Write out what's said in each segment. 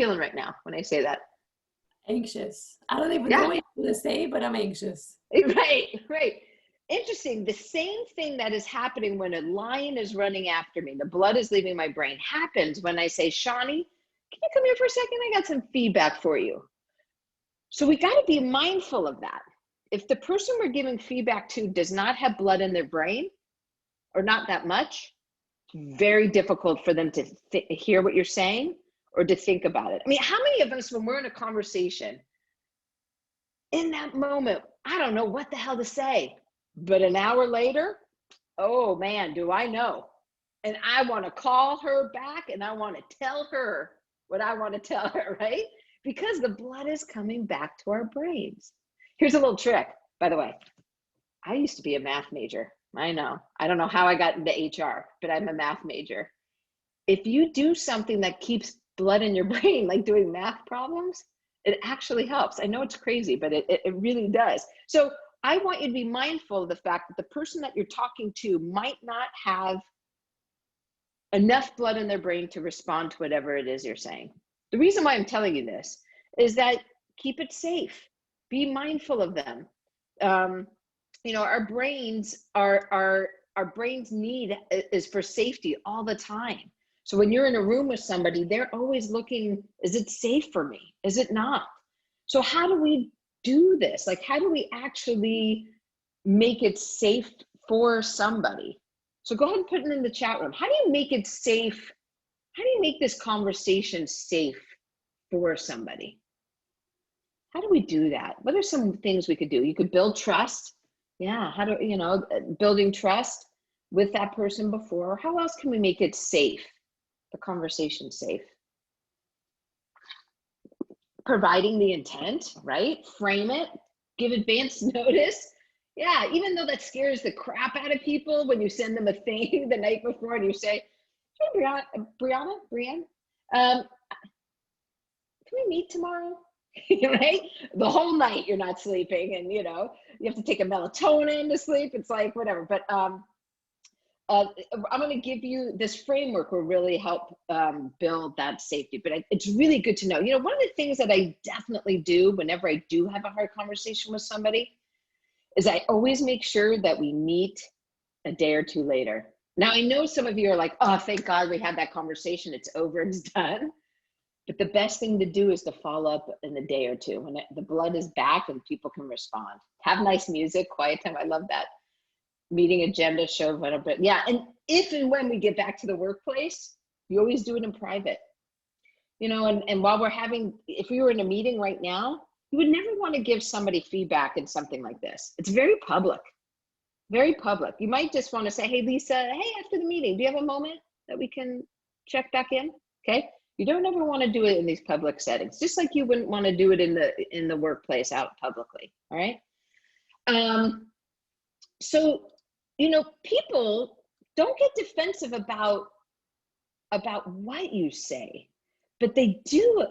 feeling right now when I say that? Anxious. I don't even know Yeah, what you're going to say, but I'm anxious. right, right. Interesting. The same thing that is happening when a lion is running after me, the blood is leaving my brain, happens when I say, Shawnee, can you come here for a second? I got some feedback for you. So we got to be mindful of that. If the person we're giving feedback to does not have blood in their brain, or not that much, very difficult for them to hear what you're saying or to think about it. I mean, how many of us, when we're in a conversation, in that moment, I don't know what the hell to say, but an hour later, oh man, do I know. And I want to call her back and I want to tell her what I want to tell her, right? Because the blood is coming back to our brains. Here's a little trick, by the way. I used to be a math major. I know. I don't know how I got into HR, but I'm a math major. If you do something that keeps blood in your brain, like doing math problems, it actually helps. I know it's crazy, but it really does. So I want you to be mindful of the fact that the person that you're talking to might not have enough blood in their brain to respond to whatever it is you're saying. The reason why I'm telling you this is that keep it safe. Be mindful of them. Our brains our brains need is for safety all the time. So when you're in a room with somebody, they're always looking, is it safe for me? Is it not? So how do we do this? Like, how do we actually make it safe for somebody? So go ahead and put it in the chat room. How do you make it safe? How do you make this conversation safe for somebody? How do we do that? What are some things we could do? You could build trust. Yeah, how do, building trust with that person before. How else can we make it safe? The conversation safe. Providing the intent, right? Frame it, give advance notice. Yeah, even though that scares the crap out of people when you send them a thing the night before and you say, hey, Brianne, can we meet tomorrow? Right? The whole night you're not sleeping and, you have to take a melatonin to sleep. It's like, whatever. But I'm going to give you this framework will really help build that safety. But it's really good to know. One of the things that I definitely do whenever I do have a hard conversation with somebody is I always make sure that we meet a day or two later. Now, I know some of you are like, oh, thank God we had that conversation. It's over, it's done. But the best thing to do is to follow up in a day or two when the blood is back and people can respond. Have nice music, quiet time. I love that. Meeting agenda, show whatever. But yeah, and if and when we get back to the workplace, you always do it in private. And while if we were in a meeting right now, you would never want to give somebody feedback in something like this. It's very public, very public. You might just want to say, hey, Lisa, hey, after the meeting, do you have a moment that we can check back in? Okay. You don't ever want to do it in these public settings, just like you wouldn't want to do it in the workplace out publicly. All right. So, people don't get defensive about what you say, but they do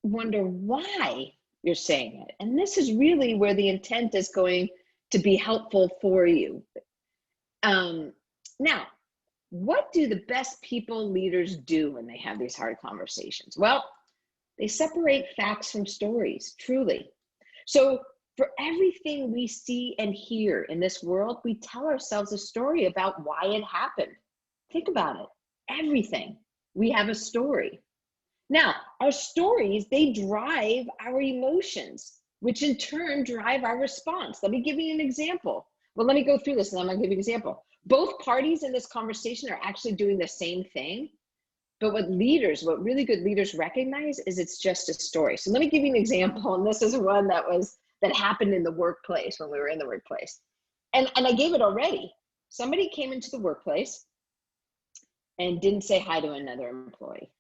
wonder why you're saying it. And this is really where the intent is going to be helpful for you. Now, what do the best people leaders do when they have these hard conversations? Well, they separate facts from stories, truly. So for everything we see and hear in this world, we tell ourselves a story about why it happened. Think about it. Everything. We have a story. Now, our stories, they drive our emotions, which in turn drive our response. Let me give you an example. Well, let me go through this and I'm going to give you an example. Both parties in this conversation are actually doing the same thing. But what really good leaders recognize is it's just a story. So let me give you an example. And this is one that happened in the workplace when we were in the workplace. And I gave it already. Somebody came into the workplace and didn't say hi to another employee.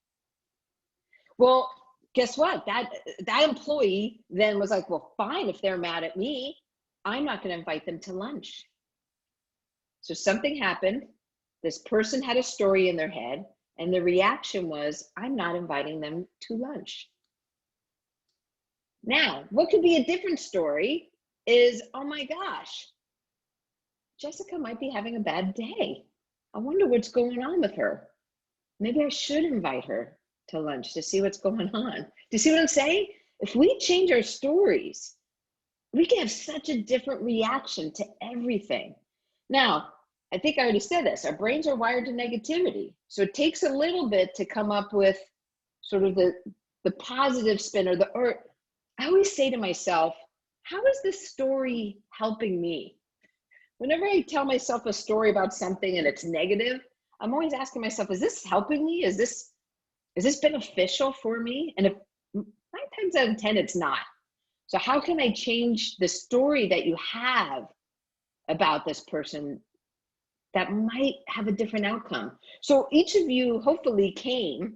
Well, guess what? That employee then was like, well, fine, if they're mad at me, I'm not going to invite them to lunch. So something happened. This person had a story in their head, and the reaction was, I'm not inviting them to lunch. Now, what could be a different story is, oh my gosh, Jessica might be having a bad day. I wonder what's going on with her. Maybe I should invite her to lunch to see what's going on. Do you see what I'm saying? If we change our stories, we can have such a different reaction to everything. Now, I think I already said this, our brains are wired to negativity. So it takes a little bit to come up with sort of the positive spin, or I always say to myself, how is this story helping me? Whenever I tell myself a story about something and it's negative, I'm always asking myself, is this helping me? Is this beneficial for me? And if 9 times out of 10, it's not. So how can I change the story that you have about this person that might have a different outcome? So each of you hopefully came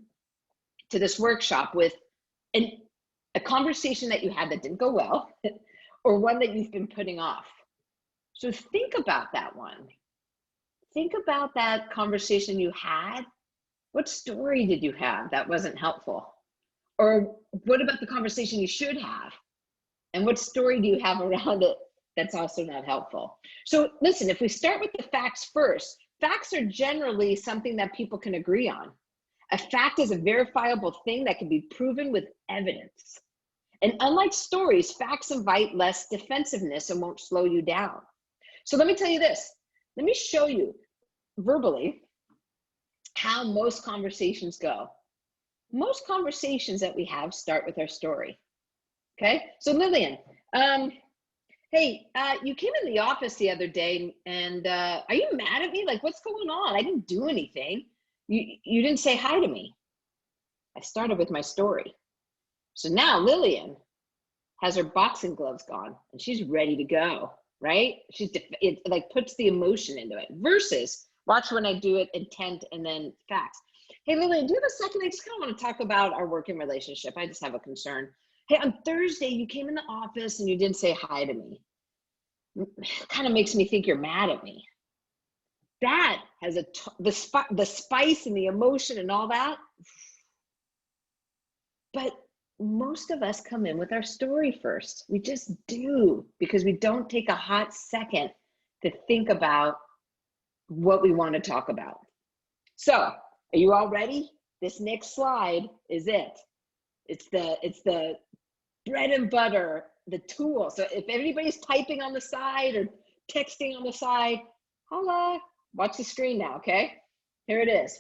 to this workshop with a conversation that you had that didn't go well, or one that you've been putting off. So think about that one. Think about that conversation you had. What story did you have that wasn't helpful? Or what about the conversation you should have? And what story do you have around it that's also not helpful? So listen, if we start with the facts first, facts are generally something that people can agree on. A fact is a verifiable thing that can be proven with evidence. And unlike stories, facts invite less defensiveness and won't slow you down. So let me tell you this. Let me show you verbally how most conversations go. Most conversations that we have start with our story. Okay, so Lillian, hey, you came in the office the other day, and are you mad at me? Like, what's going on? I didn't do anything. You didn't say hi to me. I started with my story. So now Lillian has her boxing gloves on, and she's ready to go, right? It like puts the emotion into it. Versus, watch when I do it, intent and then facts. Hey, Lillian, do you have a second? I just kind of want to talk about our working relationship. I just have a concern. Hey, on Thursday, you came in the office and you didn't say hi to me. Kind of makes me think you're mad at me. That has the spice and the emotion and all that. But most of us come in with our story first. We just do, because we don't take a hot second to think about what we want to talk about. So, are you all ready? This next slide is it. It's the bread and butter, the tool. So if anybody's typing on the side or texting on the side, holla, watch the screen now, okay? Here it is.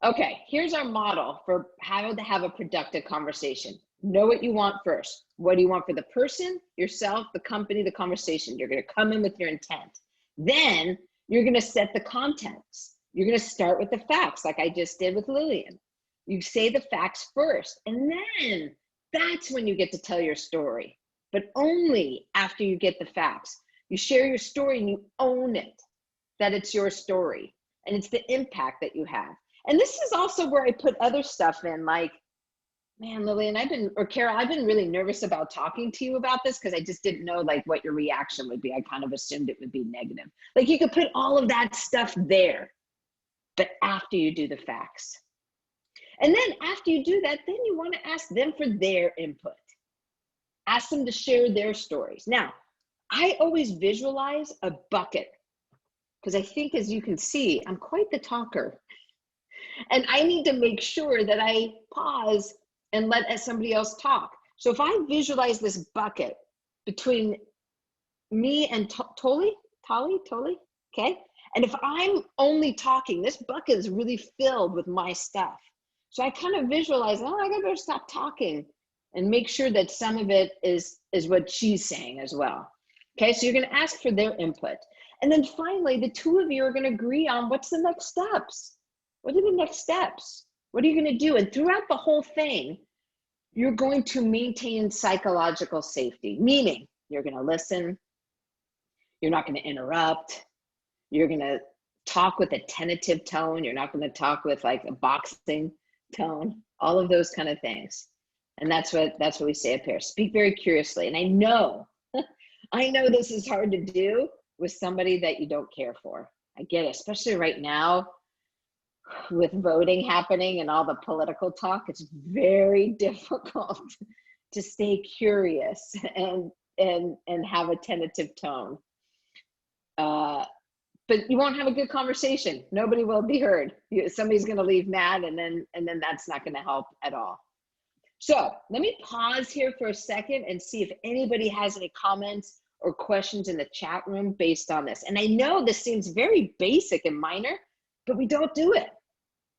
Okay, here's our model for how to have a productive conversation. Know what you want first. What do you want for the person, yourself, the company, the conversation? You're gonna come in with your intent. Then you're gonna set the context. You're gonna start with the facts, like I just did with Lillian. You say the facts first, and then that's when you get to tell your story, but only after you get the facts. You share your story and you own it, that it's your story, and it's the impact that you have. And this is also where I put other stuff in, like, man, Lillian, Carol, I've been really nervous about talking to you about this because I just didn't know like what your reaction would be. I kind of assumed it would be negative. Like, you could put all of that stuff there, but after you do the facts. And then after you do that, then you want to ask them for their input. Ask them to share their stories. Now, I always visualize a bucket because I think, as you can see, I'm quite the talker. And I need to make sure that I pause and let somebody else talk. So if I visualize this bucket between me and Tolly, okay? And if I'm only talking, this bucket is really filled with my stuff. So I kind of visualize, oh, I better stop talking and make sure that some of it is what she's saying as well. Okay, so you're gonna ask for their input. And then finally, the two of you are gonna agree on what's the next steps. What are the next steps? What are you gonna do? And throughout the whole thing, you're going to maintain psychological safety, meaning you're gonna listen, you're not gonna interrupt, you're gonna talk with a tentative tone, you're not gonna talk with like a boxing tone, all of those kind of things. And that's what we say up here. Speak very curiously. And I know this is hard to do with somebody that you don't care for. I get it, especially right now with voting happening and all the political talk. It's very difficult to stay curious and have a tentative tone. but you won't have a good conversation. Nobody will be heard. Somebody's going to leave mad, and then that's not going to help at all. So let me pause here for a second and see if anybody has any comments or questions in the chat room based on this. And I know this seems very basic and minor, but we don't do it.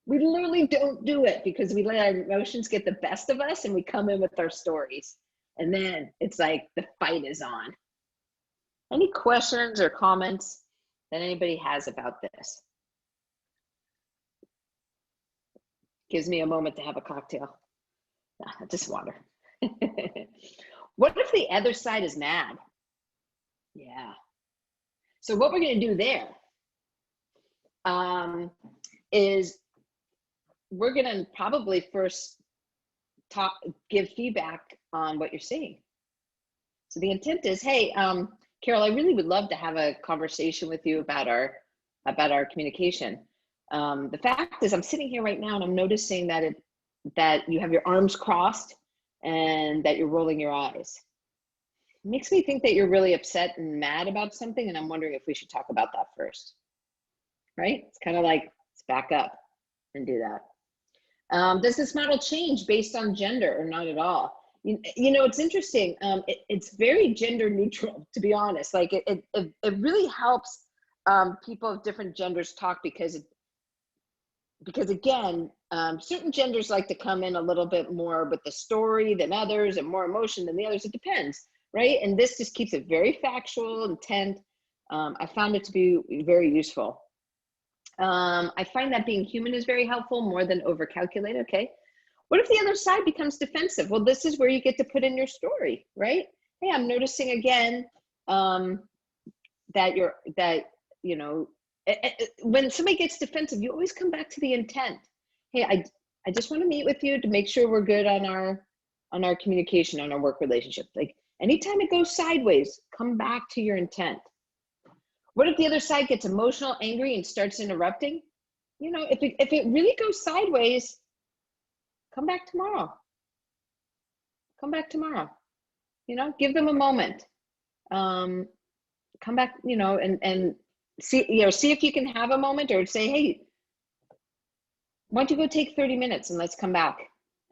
We literally don't do it because we let our emotions get the best of us and we come in with our stories. And then it's like the fight is on. Any questions or comments that anybody has about this? Gives me a moment to have a cocktail. Nah, just water. What if the other side is mad? Yeah. So what we're going to do there is we're going to probably first give feedback on what you're seeing. So the intent is, hey, Carol, I really would love to have a conversation with you about our communication. The fact is, I'm sitting here right now and I'm noticing that you have your arms crossed and that you're rolling your eyes. It makes me think that you're really upset and mad about something, and I'm wondering if we should talk about that first. Right? It's kind of like, let's back up and do that. Does this model change based on gender or not at all? You know, it's interesting. It's very gender neutral, to be honest. Like it really helps people of different genders talk because again, certain genders like to come in a little bit more with the story than others and more emotion than the others. It depends, right? And this just keeps it very factual, intent. I found it to be very useful. I find that being human is very helpful, more than over-calculate. Okay. What if the other side becomes defensive? Well, this is where you get to put in your story, right? Hey, I'm noticing again that you know, when somebody gets defensive, you always come back to the intent. Hey, I just want to meet with you to make sure we're good on our communication, on our work relationship. Like anytime it goes sideways, come back to your intent. What if the other side gets emotional, angry, and starts interrupting? You know, if it really goes sideways, come back tomorrow. Come back tomorrow. You know, give them a moment. Come back, you know, and see if you can have a moment, or say, hey, why don't you go take 30 minutes and let's come back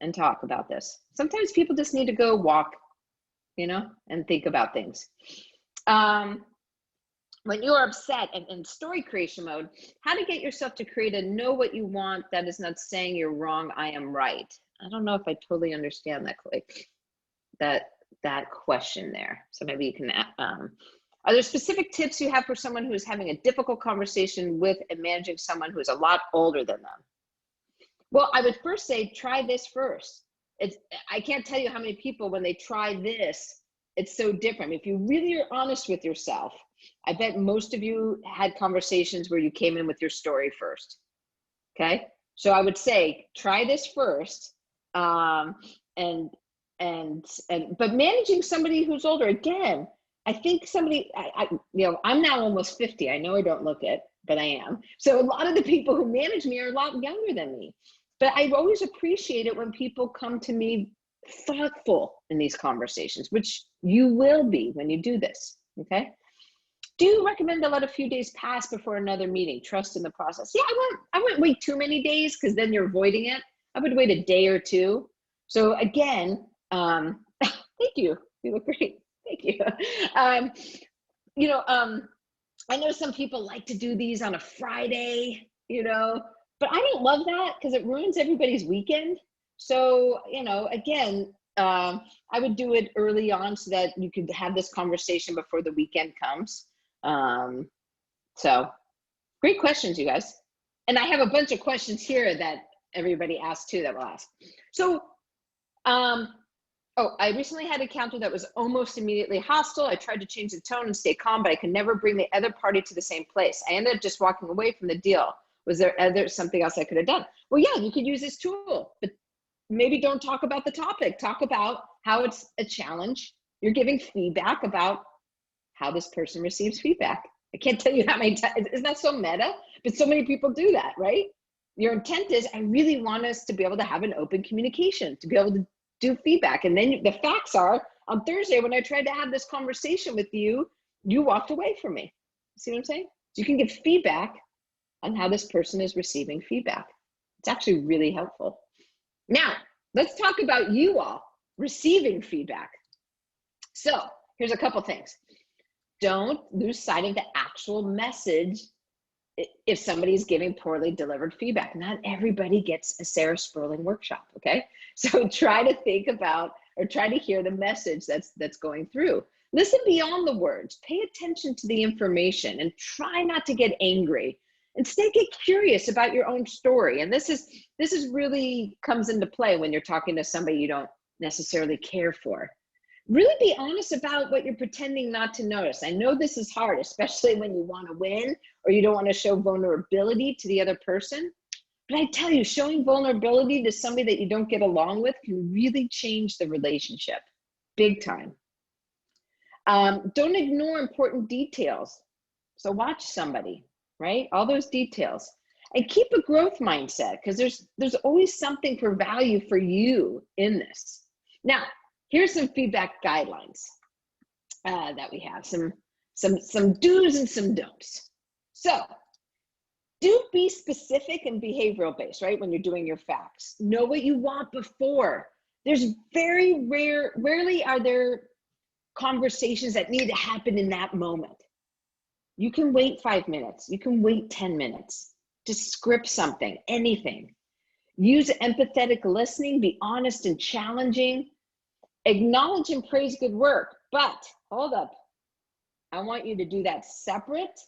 and talk about this. Sometimes people just need to go walk, you know, and think about things. When you are upset and in story creation mode, how to get yourself to create a know what you want that is not saying you're wrong, I am right. I don't know if I totally understand that question there. So maybe you can, are there specific tips you have for someone who's having a difficult conversation with and managing someone who's a lot older than them? Well, I would first say, try this first. I can't tell you how many people, when they try this, it's so different. If you really are honest with yourself, I bet most of you had conversations where you came in with your story first. Okay. So I would say, try this first. But managing somebody who's older, again, I think somebody, you know, I'm now almost 50. I know I don't look it, but I am. So a lot of the people who manage me are a lot younger than me. But I always appreciate it when people come to me thoughtful in these conversations, which you will be when you do this, okay? Do you recommend to let a few days pass before another meeting? Trust in the process. Yeah, I wouldn't wait too many days because then you're avoiding it. I would wait a day or two. So again, thank you. You look great. Thank you. You know, I know some people like to do these on a Friday, you know, but I don't love that because it ruins everybody's weekend. So, you know, again, I would do it early on so that you could have this conversation before the weekend comes. So great questions, you guys. And I have a bunch of questions here that everybody asked too that we'll ask. So, I recently had an encounter that was almost immediately hostile. I tried to change the tone and stay calm, but I could never bring the other party to the same place. I ended up just walking away from the deal. Was there something else I could have done? Well, yeah, you could use this tool, but maybe don't talk about the topic. Talk about how it's a challenge. You're giving feedback about how this person receives feedback. I can't tell you how many times, isn't that so meta? But so many people do that, right? Your intent is, I really want us to be able to have an open communication, to be able to do feedback. And then the facts are, on Thursday, when I tried to have this conversation with you, you walked away from me. See what I'm saying? So you can give feedback on how this person is receiving feedback. It's actually really helpful. Now, let's talk about you all receiving feedback. So here's a couple things. Don't lose sight of the actual message if somebody's giving poorly delivered feedback. Not everybody gets a Sara Sperling workshop, okay? So try to think about, or try to hear the message that's going through. Listen beyond the words, pay attention to the information, and try not to get angry. Instead, get curious about your own story. And this is really comes into play when you're talking to somebody you don't necessarily care for. Really be honest about what you're pretending not to notice. I know this is hard, especially when you want to win or you don't want to show vulnerability to the other person. But I tell you, showing vulnerability to somebody that you don't get along with can really change the relationship, big time. Don't ignore important details. So watch somebody, right? All those details. And keep a growth mindset, because there's always something for value for you in this. Now, here's some feedback guidelines that we have, some do's and some don'ts. So do be specific and behavioral based, right? When you're doing your facts, know what you want before. There's rarely are there conversations that need to happen in that moment. You can wait 5 minutes. You can wait 10 minutes. Just script something, anything. Use empathetic listening, be honest and challenging. Acknowledge and praise good work, but hold up. I want you to do that separate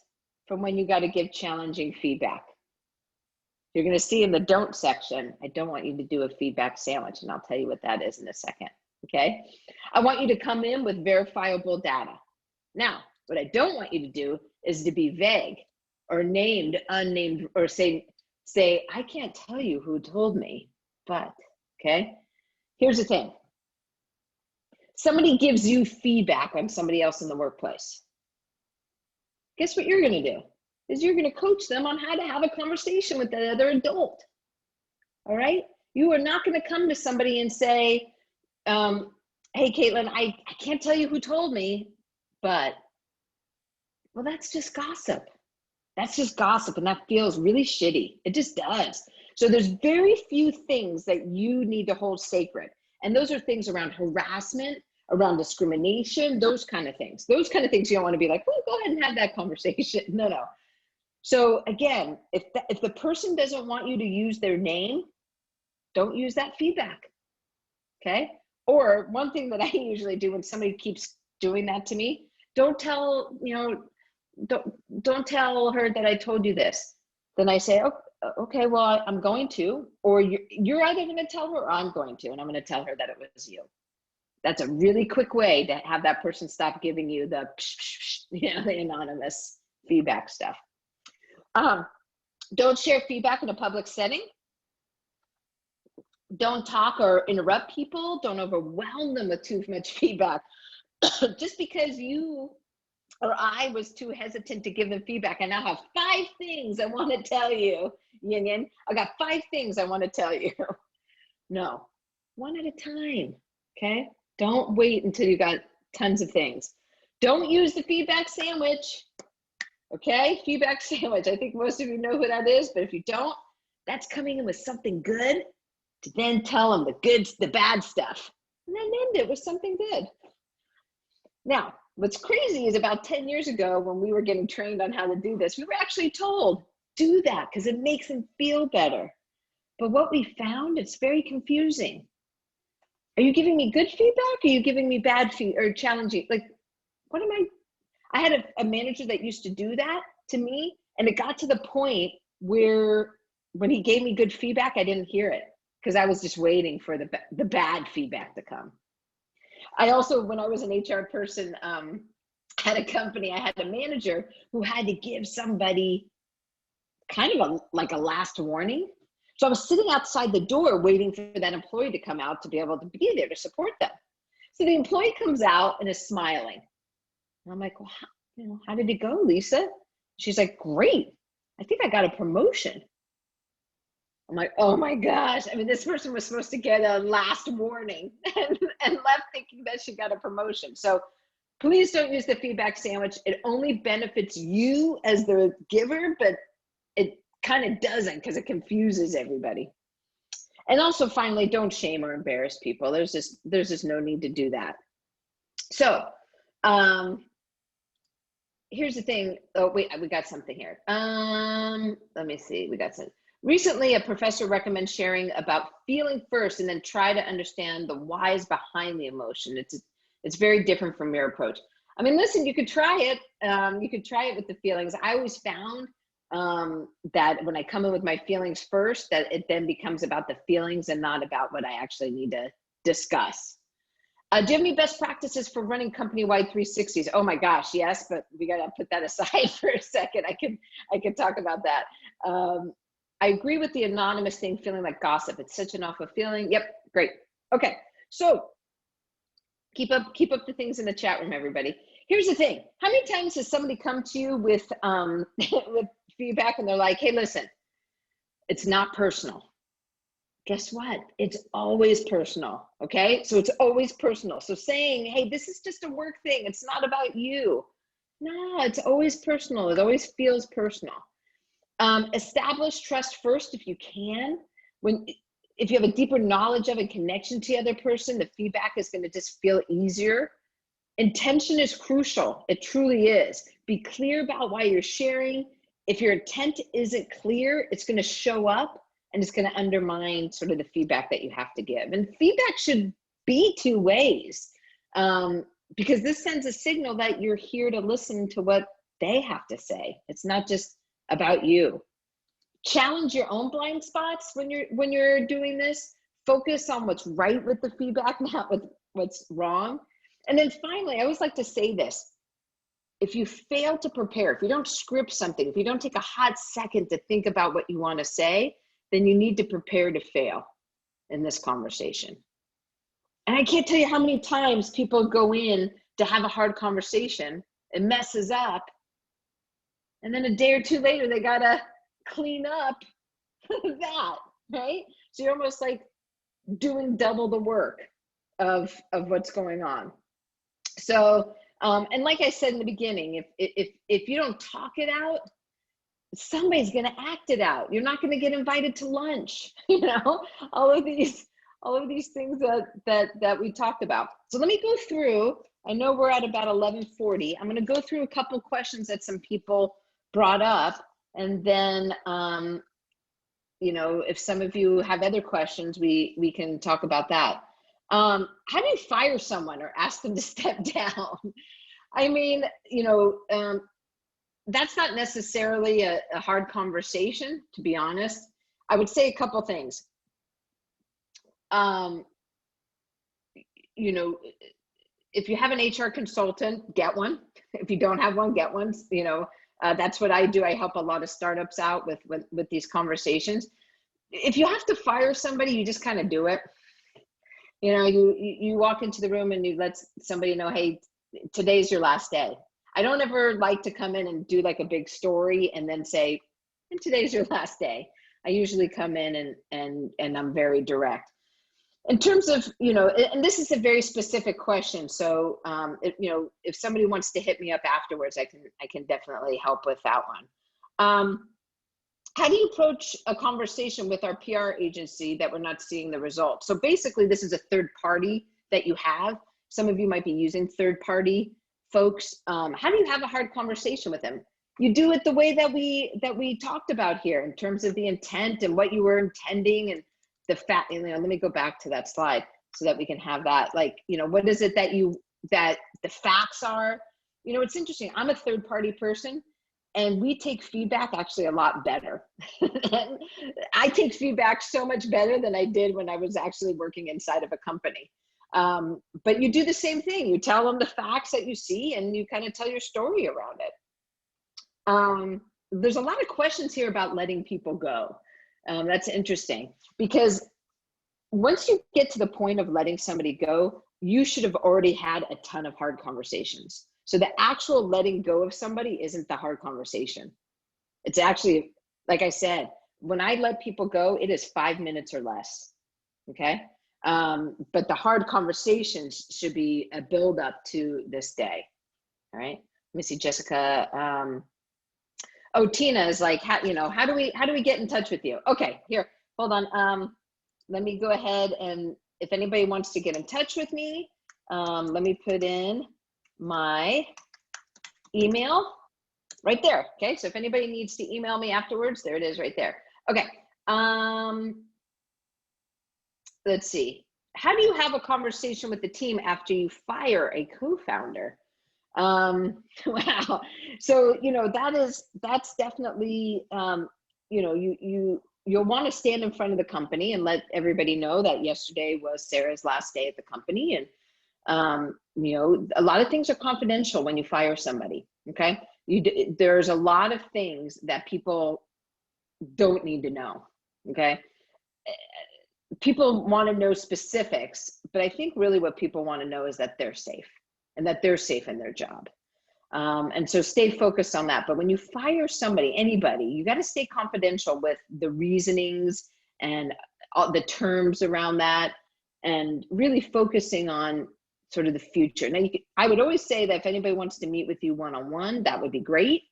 from when you got to give challenging feedback. You're going to see in the don't section, I don't want you to do a feedback sandwich, and I'll tell you what that is in a second, okay? I want you to come in with verifiable data. Now, what I don't want you to do is to be vague or named, unnamed, or say, I can't tell you who told me, but, okay? Here's the thing. Somebody gives you feedback on somebody else in the workplace. Guess what you're going to do? Is you're going to coach them on how to have a conversation with the other adult. All right? You are not going to come to somebody and say, hey, Caitlin, I can't tell you who told me, but, well, that's just gossip. That's just gossip, and that feels really shitty. It just does. So there's very few things that you need to hold sacred. And those are things around harassment, around discrimination, those kind of things. Those kind of things you don't want to be like, well, go ahead and have that conversation. No. So again, if the person doesn't want you to use their name, don't use that feedback, okay? Or one thing that I usually do when somebody keeps doing that to me, don't tell her that I told you this. Then I say, oh, okay, well, I'm going to, or you're either going to tell her or I'm going to, and I'm going to tell her that it was you. That's a really quick way to have that person stop giving you the, the anonymous feedback stuff. Don't share feedback in a public setting. Don't talk or interrupt people. Don't overwhelm them with too much feedback. Just because you or I was too hesitant to give them feedback, I now have 5 things I want to tell you, Yin Yin. I got 5 things I want to tell you. No, one at a time, okay? Don't wait until you got tons of things. Don't use the feedback sandwich, okay? Feedback sandwich. I think most of you know who that is, but if you don't, that's coming in with something good to then tell them the bad stuff, and then end it with something good. Now, what's crazy is about 10 years ago when we were getting trained on how to do this, we were actually told, do that because it makes them feel better. But what we found, it's very confusing. Are you giving me good feedback? Or are you giving me bad feedback or challenging? Like, what am I had a manager that used to do that to me, and it got to the point where when he gave me good feedback, I didn't hear it because I was just waiting for the bad feedback to come. I also, when I was an HR person at a company, I had a manager who had to give somebody kind of like a last warning. So I was sitting outside the door waiting for that employee to come out to be able to be there to support them. So the employee comes out and is smiling. And I'm like, well, how did it go, Lisa? She's like, great. I think I got a promotion. I'm like, oh my gosh. I mean, this person was supposed to get a last warning and left thinking that she got a promotion. So Please don't use the feedback sandwich. It only benefits you as the giver, but it kind of doesn't because it confuses everybody. And also, finally, don't shame or embarrass people. There's just no need to do that. So here's the thing. Oh, wait, we got something here. Let me see. We got some. Recently, a professor recommends sharing about feeling first and then try to understand the whys behind the emotion. It's very different from your approach. I mean, listen, you could try it. You could try it with the feelings. I always found that when I come in with my feelings first, that it then becomes about the feelings and not about what I actually need to discuss. Do you have any best practices for running company-wide 360s? Oh my gosh, yes, but we gotta put that aside for a second. I can talk about that. I agree with the anonymous thing, feeling like gossip. It's such an awful feeling. Yep, great. Okay, so keep up the things in the chat room, everybody. Here's the thing. How many times has somebody come to you with with feedback and they're like, hey, listen, it's not personal. Guess what? It's always personal, okay? So it's always personal. So saying, hey, this is just a work thing. It's not about you. No, it's always personal. It always feels personal. Establish trust first if you can. If you have a deeper knowledge of and connection to the other person, the feedback is going to just feel easier. Intention is crucial. It truly is. Be clear about why you're sharing. If your intent isn't clear, it's going to show up and it's going to undermine sort of the feedback that you have to give. And feedback should be two ways, because this sends a signal that you're here to listen to what they have to say. It's not just about you. Challenge your own blind spots when you're doing this. Focus on what's right with the feedback, not with what's wrong. And then finally, I always like to say this. If you fail to prepare, if you don't script something, if you don't take a hot second to think about what you want to say, then you need to prepare to fail in this conversation. And I can't tell you how many times people go in to have a hard conversation, it messes up, and then a day or two later, they gotta clean up that, right? So you're almost like doing double the work of what's going on. So, and like I said in the beginning, if you don't talk it out, somebody's gonna act it out. You're not gonna get invited to lunch, you know, all of these things that we talked about. So let me go through. I know we're at about 11:40. I'm gonna go through a couple questions that some people brought up, and then you know, if some of you have other questions, we can talk about that. How do you fire someone or ask them to step down? I mean, you know, that's not necessarily a hard conversation, to be honest. I would say a couple things. You know, if you have an HR consultant, get one. If you don't have one, get one. You know, that's what I do. I help a lot of startups out with these conversations. If you have to fire somebody, you just kind of do it. You know, you walk into the room and you let somebody know, hey, today's your last day. I don't ever like to come in and do like a big story and then say, and today's your last day. I usually come in and I'm very direct. In terms of, you know, and this is a very specific question. So, you know, if somebody wants to hit me up afterwards, I can definitely help with that one. How do you approach a conversation with our PR agency that we're not seeing the results? So basically, this is a third party that you have. Some of you might be using third party folks. How do you have a hard conversation with them? You do it the way that we talked about here in terms of the intent and what you were intending and the fact. You know, let me go back to that slide so that we can have that. Like, you know, what is it that the facts are? You know, it's interesting. I'm a third party person. And we take feedback actually a lot better. I take feedback so much better than I did when I was actually working inside of a company. But you do the same thing. You tell them the facts that you see and you kind of tell your story around it. There's a lot of questions here about letting people go. That's interesting because once you get to the point of letting somebody go, you should have already had a ton of hard conversations. So the actual letting go of somebody isn't the hard conversation. It's actually, like I said, when I let people go, it is 5 minutes or less, okay? But the hard conversations should be a build up to this day. All right. Let me see, Jessica. Oh, Tina is like, how do we get in touch with you? Okay, here, hold on. Let me go ahead, and if anybody wants to get in touch with me, let me put in my email right there. Okay, so if anybody needs to email me afterwards, there it is right there. Okay. Let's see. How do you have a conversation with the team after you fire a co-founder? Wow. So, that's definitely, you'll want to stand in front of the company and let everybody know that yesterday was Sarah's last day at the company. And, a lot of things are confidential when you fire somebody. Okay. There's a lot of things that people don't need to know. Okay. People want to know specifics, but I think really what people want to know is that they're safe and that they're safe in their job. And so stay focused on that. But when you fire somebody, anybody, you got to stay confidential with the reasonings and all the terms around that, and really focusing on sort of the future. Now, I would always say that if anybody wants to meet with you one-on-one, that would be great.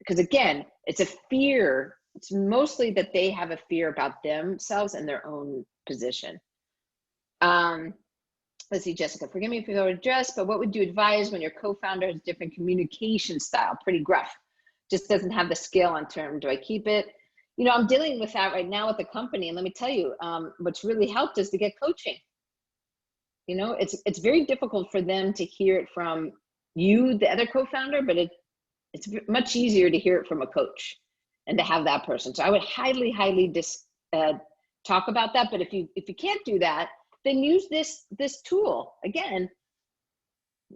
Because again, it's a fear. It's mostly that they have a fear about themselves and their own position. Let's see, Jessica, forgive me if you go address, but what would you advise when your co-founder has different communication style, pretty gruff, just doesn't have the skill on term? Do I keep it? I'm dealing with that right now with the company. And let me tell you, what's really helped is to get coaching. It's very difficult for them to hear it from you, the other co-founder, but it's much easier to hear it from a coach and to have that person. So I would highly talk about that. But if you can't do that, then use this tool. Again,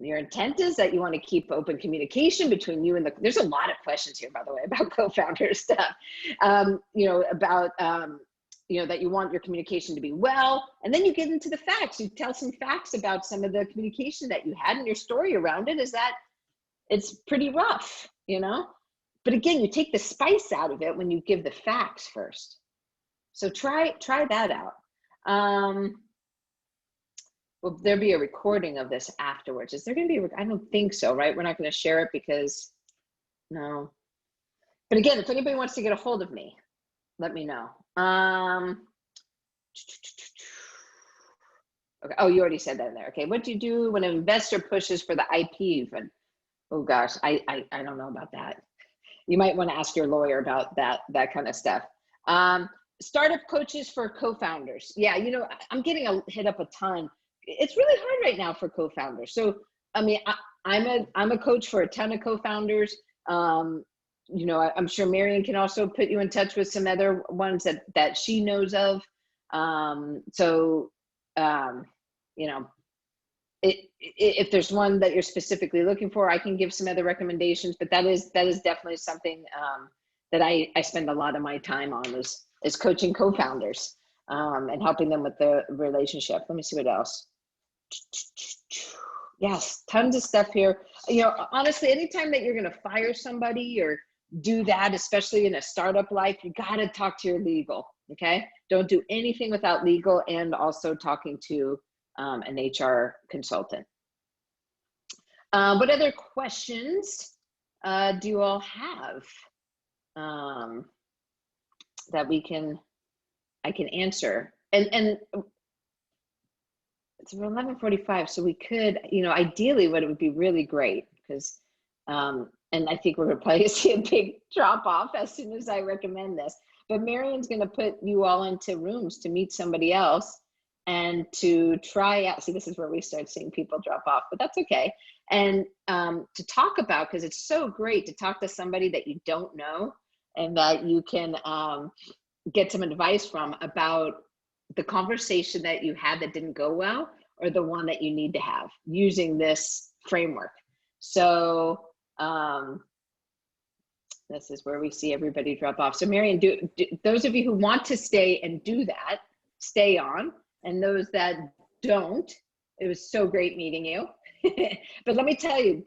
your intent is that you want to keep open communication between you and there's a lot of questions here, by the way, about co-founder stuff, that you want your communication to be well. And then you get into the facts. You tell some facts about some of the communication that you had, and your story around it is that it's pretty rough, but again, you take the spice out of it when you give the facts first. So try that out. Will there be a recording of this afterwards? Is there going to be I don't think so, right? We're not going to share it because, no. But again, if anybody wants to get a hold of me, let me know. Okay. Oh, you already said that in there. Okay. What do you do when an investor pushes for the IP? But, oh gosh, I don't know about that. You might want to ask your lawyer about that kind of stuff. Startup coaches for co-founders. Yeah, I'm getting hit up a ton. It's really hard right now for co-founders. So, I mean, I'm a coach for a ton of co-founders. I'm sure Marion can also put you in touch with some other ones that she knows of. If there's one that you're specifically looking for, I can give some other recommendations. But that is definitely something that I spend a lot of my time on is coaching co-founders and helping them with the relationship. Let me see what else. Yes, tons of stuff here. Honestly, anytime that you're going to fire somebody or do that, especially in a startup life, you got to talk to your legal. Okay. Don't do anything without legal, and also talking to an HR consultant. What other questions do you all have that I can answer? And it's 11:45, so we could, ideally, what it would be really great, because, and I think we're going to probably see a big drop off as soon as I recommend this. But Marion's going to put you all into rooms to meet somebody else and to try out. See, this is where we start seeing people drop off, but that's okay. And to talk about, because it's so great to talk to somebody that you don't know and that you can get some advice from about the conversation that you had that didn't go well, or the one that you need to have using this framework. So this is where we see everybody drop off. So Marion, do those of you who want to stay and do that, stay on. And those that don't, it was so great meeting you. But let me tell you,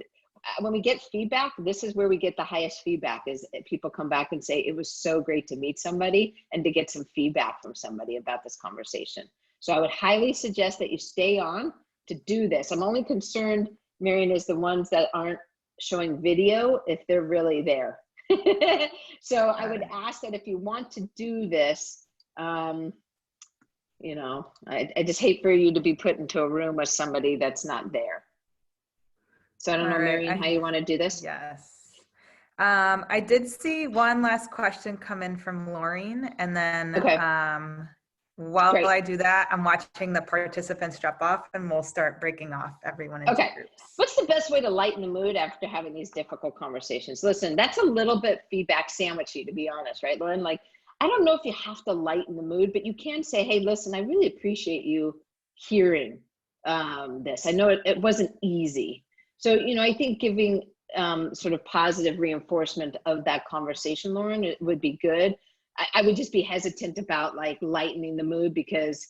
when we get feedback, this is where we get the highest feedback, is people come back and say, it was so great to meet somebody and to get some feedback from somebody about this conversation. So I would highly suggest that you stay on to do this. I'm only concerned, Marion, is the ones that aren't showing video if they're really there. So I would ask that if you want to do this, you know, I just hate for you to be put into a room with somebody that's not there. So I don't know, Marion, how you want to do this? Yes. I did see one last question come in from Laureen, and then Okay. while Great. I do that, I'm watching the participants drop off, and we'll start breaking off everyone into groups. What's the best way to lighten the mood after having these difficult conversations? Listen, that's a little bit feedback sandwichy, to be honest, right, Lauren? Like, I don't know if you have to lighten the mood, but you can say, hey, listen, I really appreciate you hearing this. I know it wasn't easy. So, you know, I think giving sort of positive reinforcement of that conversation, Lauren, it would be good. I would just be hesitant about like lightening the mood because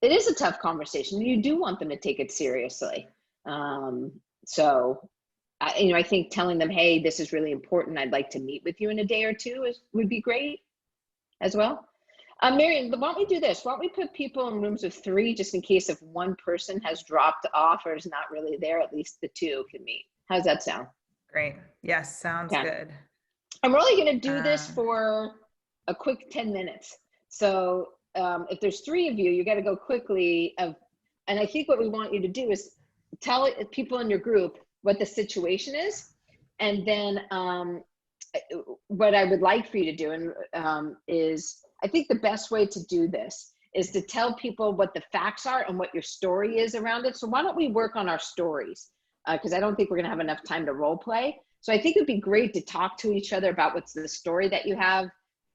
it is a tough conversation. You do want them to take it seriously. So, you know, I think telling them, hey, this is really important. I'd like to meet with you in a day or two would be great as well. Marion, why don't we do this? Why don't we put people in rooms of 3 just in case if one person has dropped off or is not really there, at least the 2 can meet. How's that sound? Great. Yes, sounds good. And we're only going to do this for a quick 10 minutes. So if there's 3 of you, you got to go quickly. And I think what we want you to do is tell people in your group what the situation is. And then what I would like for you to do is, I think the best way to do this is to tell people what the facts are and what your story is around it. So why don't we work on our stories? Because I don't think we're going to have enough time to role play. So I think it'd be great to talk to each other about what's the story that you have,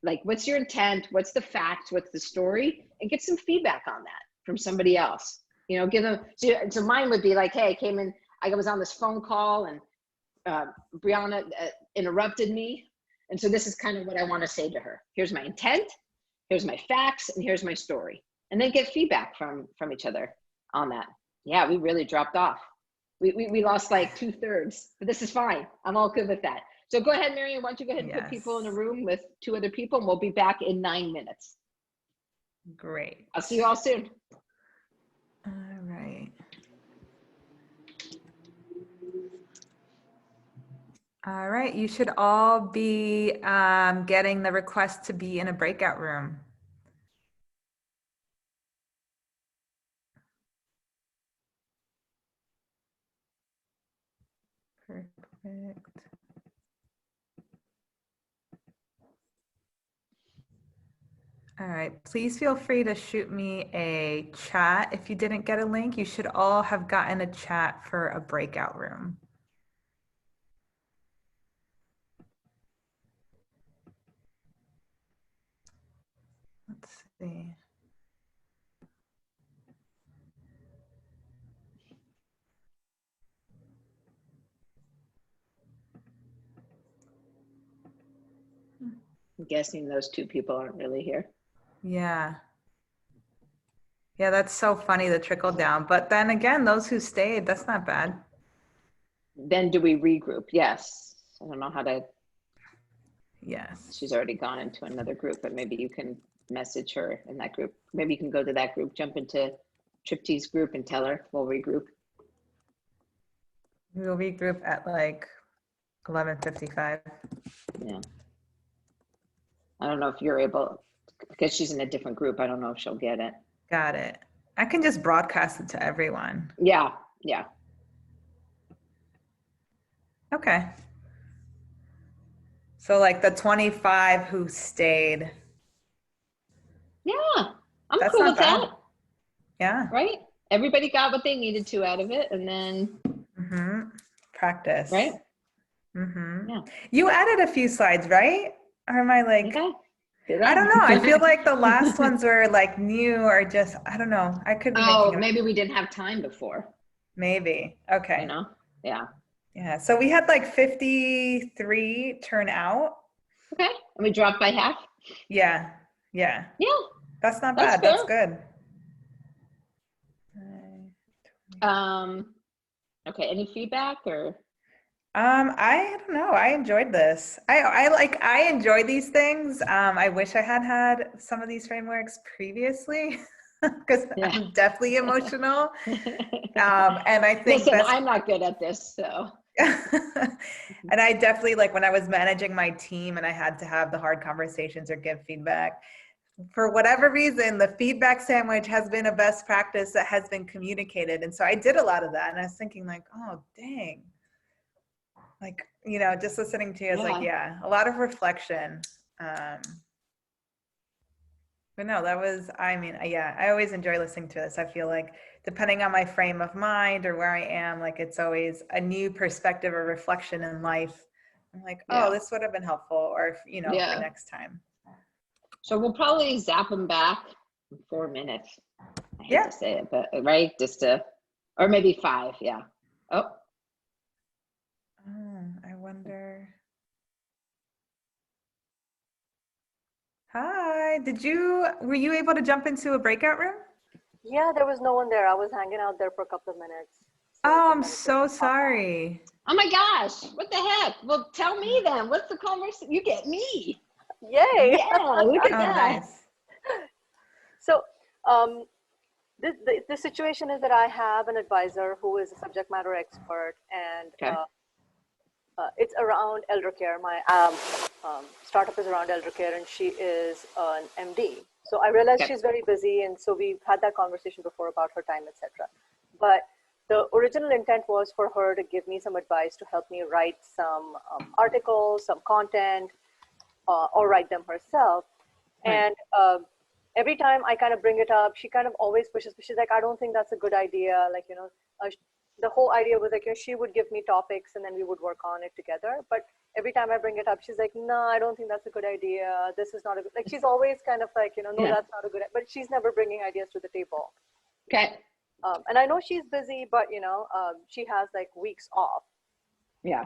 like what's your intent, what's the facts, what's the story, and get some feedback on that from somebody else. You know, give them, so mine would be like, hey, I came in, I was on this phone call and Brianna interrupted me. And so this is kind of what I want to say to her. Here's my intent, here's my facts, and here's my story. And then get feedback from each other on that. Yeah, we really dropped off. We lost like 2/3, but this is fine. I'm all good with that. So go ahead, Marion, why don't you go ahead and put people in a room with 2 other people, and we'll be back in 9 minutes. Great. I'll see you all soon. All right. All right, you should all be getting the request to be in a breakout room. Perfect. All right, please feel free to shoot me a chat. If you didn't get a link, you should all have gotten a chat for a breakout room. Let's see. I'm guessing those 2 people aren't really here. Yeah. Yeah, that's so funny, the trickle down. But then again, those who stayed, that's not bad. Then do we regroup? Yes. I don't know how to. Yes. She's already gone into another group, but maybe you can message her in that group. Maybe you can go to that group, jump into Tripty's group and tell her we'll regroup. We'll regroup at like 11:55. Yeah. I don't know if you're able, because she's in a different group. I don't know if she'll get it. Got it. I can just broadcast it to everyone. Yeah, yeah. Okay. So like the 25 who stayed. Yeah, I'm That's cool not with bad. that. Yeah. Right? Everybody got what they needed to out of it, and then Practice. right? Yeah. Yeah. You added a few slides, right? Or am I like, Okay. I don't know. I feel like the last ones were like new or just, I don't know. I could be making maybe we didn't have time before. Maybe. Okay. You know? Yeah. Yeah. So we had like 53 turn out. Okay. And we dropped by half? Yeah. Yeah. Yeah. That's not That's bad. That's fair. good. Okay. Any feedback or? I don't know. I enjoyed this. I enjoy these things. I wish I had some of these frameworks previously. because Yeah. I'm definitely emotional. And I think Listen, I'm not good at this, so. and I definitely, like, when I was managing my team and I had to have the hard conversations or give feedback, for whatever reason, the feedback sandwich has been a best practice that has been communicated. And so I did a lot of that. And I was thinking like, oh, dang. Like, you know, just listening to you is like, yeah, a lot of reflection. But no, that was, I mean, yeah, I always enjoy listening to this. I feel like depending on my frame of mind or where I am, like it's always a new perspective or reflection in life. I'm like, oh, this would have been helpful, or, you know, for next time. So we'll probably zap them back in 4 minutes. I hate to say it, but right, just to, or maybe 5, yeah. Oh, I wonder. Hi, were you able to jump into a breakout room? Yeah, there was no one there. I was hanging out there for a couple of minutes. So oh, I'm so sorry. Oh my gosh, what the heck? Well, tell me then, what's the conversation? You get me. Yay. Yeah, look at that. Nice. So the situation is that I have an advisor who is a subject matter expert, and it's around elder care. My startup is around elder care, and she is an MD. So I realized she's very busy, and so we've had that conversation before about her time, etc. But the original intent was for her to give me some advice to help me write some articles, some content, or write them herself. And every time I kind of bring it up, she kind of always pushes. She's like, I don't think that's a good idea. Like, you know, the whole idea was like, you know, she would give me topics and then we would work on it together. But every time I bring it up, she's like, no, I don't think that's a good idea. This is not a good, like, she's always kind of like, you know, no, that's not a good, but she's never bringing ideas to the table. Okay. And I know she's busy, but, you know, she has like weeks off. Yeah.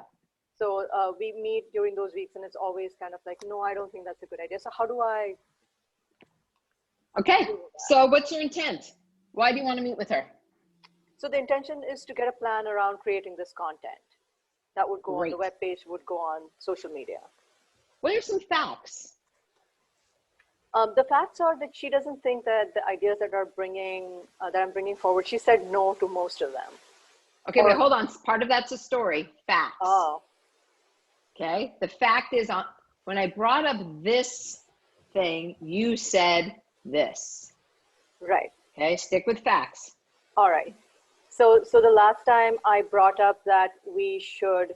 So we meet during those weeks and it's always kind of like, no, I don't think that's a good idea. So how do I? Okay. So what's your intent? Why do you want to meet with her? So the intention is to get a plan around creating this content that would go on the webpage, would go on social media. What are some facts? The facts are that she doesn't think that the ideas that I'm bringing forward, she said no to most of them. Okay, wait, hold on. Part of that's a story. Facts. Oh. Okay. The fact is, when I brought up this thing, you said this. Right. Okay. Stick with facts. All right. So the last time I brought up that we should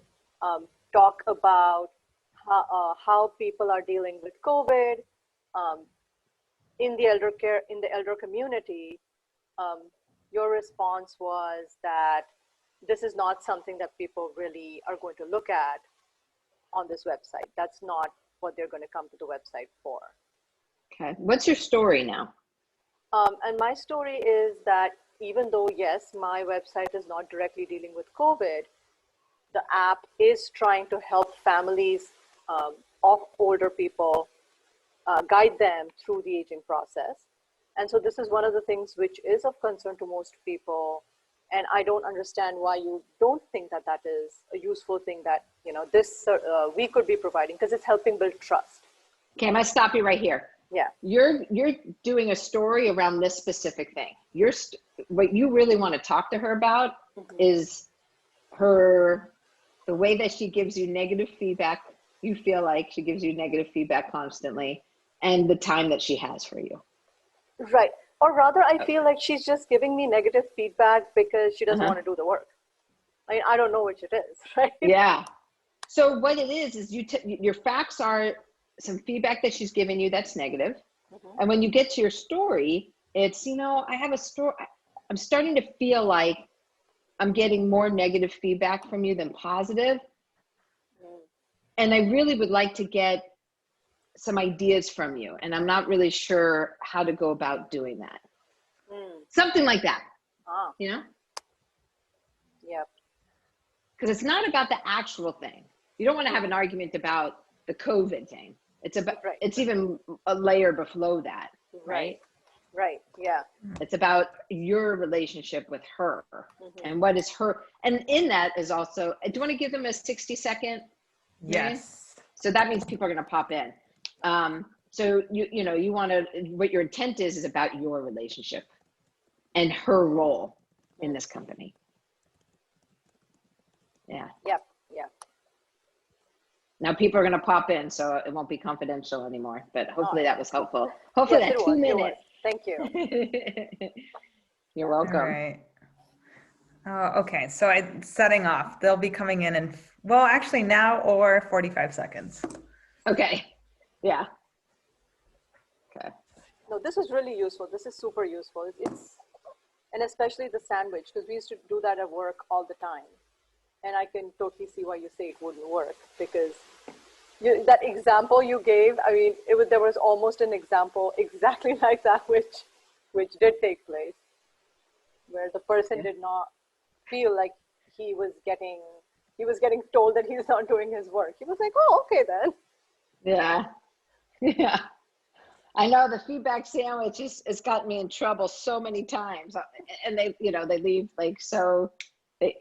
talk about how people are dealing with COVID in the elder community, your response was that this is not something that people really are going to look at on this website. That's not what they're going to come to the website for. Okay. What's your story now? And my story is that even though, yes, my website is not directly dealing with COVID, the app is trying to help families of older people, guide them through the aging process. And so this is one of the things which is of concern to most people. And I don't understand why you don't think that that is a useful thing that, you know, this we could be providing, because it's helping build trust. Okay, I'm gonna stop you right here. Yeah. You're doing a story around this specific thing. What you really want to talk to her about is the way that she gives you negative feedback. You feel like she gives you negative feedback constantly, and the time that she has for you. Right. Or rather, I feel like she's just giving me negative feedback because she doesn't want to do the work. I mean, I don't know which it is, right? Yeah. So what it is your facts are some feedback that she's giving you that's negative. And when you get to your story, it's, you know, I have a story. I'm starting to feel like I'm getting more negative feedback from you than positive. And I really would like to get some ideas from you. And I'm not really sure how to go about doing that. Something like that, you know? Yep. Because it's not about the actual thing. You don't want to have an argument about the COVID thing. It's about, it's even a layer below that, right? Right, yeah. It's about your relationship with her and what is her, and in that is also, do you want to give them a 60-second? Yes. So that means people are going to pop in. So you want to, what your intent is about your relationship and her role in this company. Yeah. Yep. Yeah. Now people are going to pop in, so it won't be confidential anymore, but hopefully that was helpful. Hopefully Yes, that it 2 was. minutes. Thank you. You're welcome. All right. Okay, so I'm setting off. They'll be coming in, well, actually now or 45 seconds. Okay. Yeah. Okay. No, this is really useful. This is super useful. And especially the sandwich, because we used to do that at work all the time. And I can totally see why you say it wouldn't work, because that example you gave, I mean, there was almost an example exactly like that, which did take place, where the person did not feel like he was getting told that he's not doing his work. He was like, oh, okay then. Yeah. Yeah. I know the feedback sandwich has gotten me in trouble so many times, and they leave like, so they,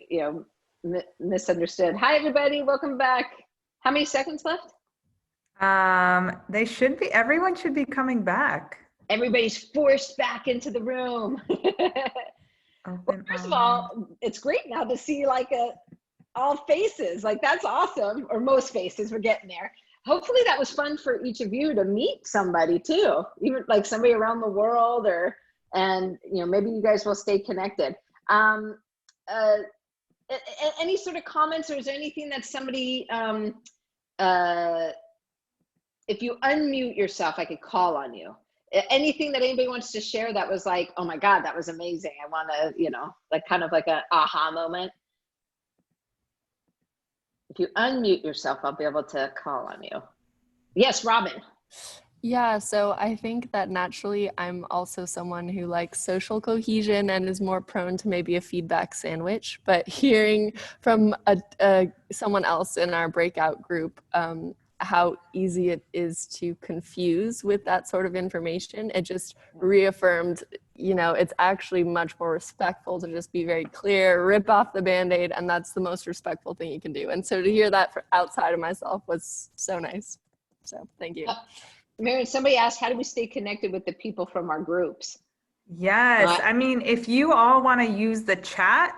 misunderstood. Hi, everybody. Welcome back. How many seconds left? Everyone should be coming back. Everybody's forced back into the room. Well, first of all, it's great now to see like all faces. Like, that's awesome. Or most faces. We're getting there. Hopefully that was fun for each of you to meet somebody too, even like somebody around the world, and maybe you guys will stay connected. Any sort of comments, or is there anything that somebody, if you unmute yourself, I could call on you. Anything that anybody wants to share that was like, oh my God, that was amazing. I want to, like kind of like a aha moment. If you unmute yourself, I'll be able to call on you. Yes, Robin. Yeah, so I think that naturally I'm also someone who likes social cohesion and is more prone to maybe a feedback sandwich. But hearing from someone else in our breakout group how easy it is to confuse with that sort of information, it just reaffirmed, it's actually much more respectful to just be very clear, rip off the Band-Aid, and that's the most respectful thing you can do. And so to hear that outside of myself was so nice. So thank you. Marion, somebody asked, how do we stay connected with the people from our groups? Yes, I mean, if you all want to use the chat,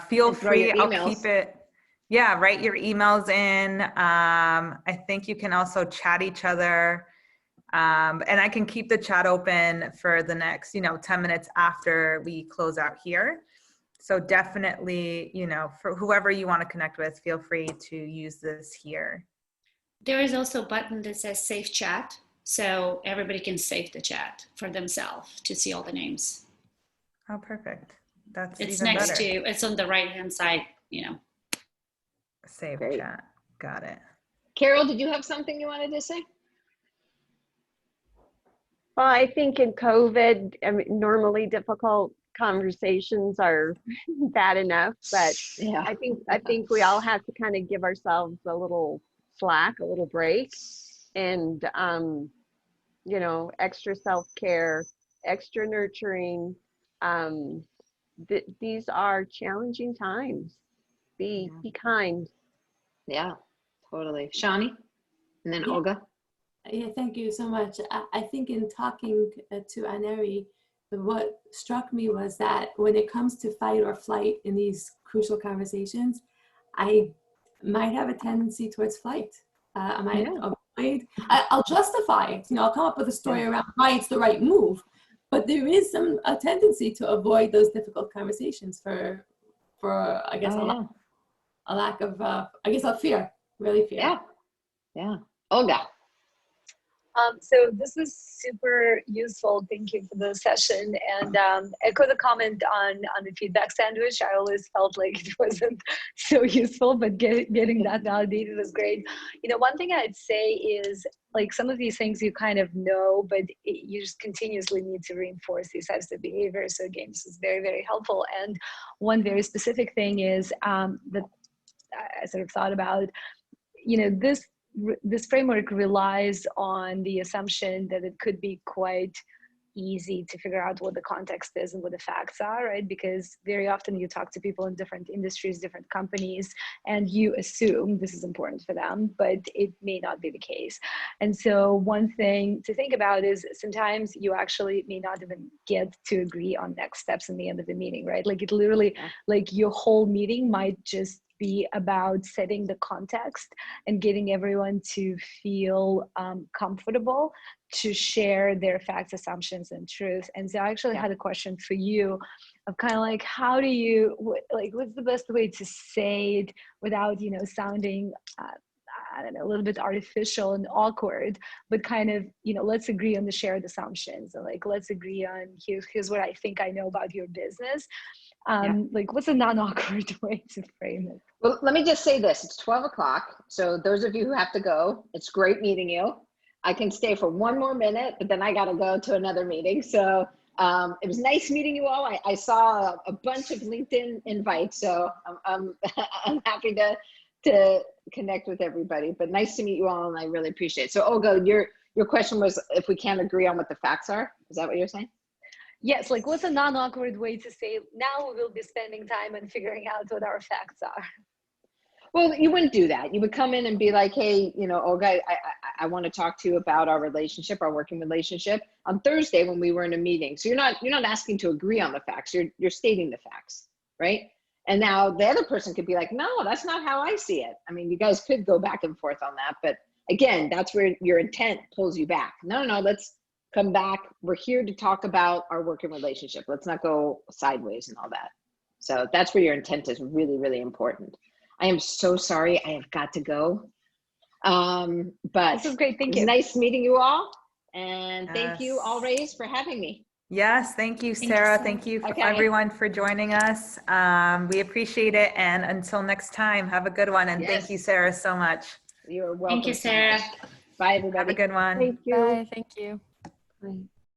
feel free. I'll keep it. Yeah, write your emails in. I think you can also chat each other. And I can keep the chat open for the next, 10 minutes after we close out here. So definitely, for whoever you want to connect with, feel free to use this here. There is also a button that says save chat. So everybody can save the chat for themselves to see all the names. Oh, perfect. That's it's even next better. It's on the right-hand side, Save Great. chat. Got it. Carol, did you have something you wanted to say? Well, I think in COVID, normally difficult conversations are bad enough, but Yeah. I think we all have to kind of give ourselves a little slack, a little break, and extra self-care, extra nurturing. These are challenging times. Be kind. Yeah, totally. Shani, and then Olga. Yeah, thank you so much. I think in talking to Aneri, what struck me was that when it comes to fight or flight in these crucial conversations, I might have a tendency towards flight. I might avoid. I'll justify it. I'll come up with a story around why it's the right move, but there is a tendency to avoid those difficult conversations for I guess a lack of of fear, really fear. Yeah. Olga. So this is super useful. Thank you for the session, and echo the comment on the feedback sandwich. I always felt like it wasn't so useful, but getting that validated was great. One thing I'd say is, like, some of these things you kind of know, but you just continuously need to reinforce these types of behaviors. So again, this is very, very helpful. And one very specific thing is that I sort of thought about, this framework relies on the assumption that it could be quite easy to figure out what the context is and what the facts are, right? Because very often you talk to people in different industries, different companies, and you assume this is important for them, but it may not be the case. And so one thing to think about is sometimes you actually may not even get to agree on next steps in the end of the meeting, right? Like it literally, like your whole meeting might just be about setting the context and getting everyone to feel comfortable to share their facts, assumptions, and truth. And so I actually had a question for you of kind of like, how do you, like, what's the best way to say it without, you know, sounding, I don't know, a little bit artificial and awkward, but kind of, you know, let's agree on the shared assumptions, and like, let's agree on here's what I think I know about your business. Like, what's a non-awkward way to frame it? Well, let me just say this. It's 12 o'clock. So those of you who have to go, it's great meeting you. I can stay for one more minute, but then I got to go to another meeting. So it was nice meeting you all. I saw a bunch of LinkedIn invites, so I'm happy to connect with everybody, but nice to meet you all, and I really appreciate it. So Olga, your question was if we can't agree on what the facts are. Is that what you're saying? Yes, like what's a non-awkward way to say, now we will be spending time on figuring out what our facts are? Well, you wouldn't do that. You would come in and be like, hey, you know, Olga, I want to talk to you about our relationship, our working relationship on Thursday when we were in a meeting. So you're not asking to agree on the facts. You're stating the facts, right? And now the other person could be like, no, that's not how I see it. I mean, you guys could go back and forth on that, but again, that's where your intent pulls you back. No, let's come back. We're here to talk about our working relationship. Let's not go sideways and all that. So that's where your intent is really, really important. I am so sorry. I have got to go. But this is great. Thank you. It was nice meeting you all. And thank you, All Raise, for having me. Yes, thank you, Sarah. Thank you everyone for joining us. We appreciate it. And until next time, have a good one. And thank you, Sarah, so much. You're welcome. Thank you, Sarah. Bye, everybody. Have a good one. Thank you. Bye. Thank you. Bye.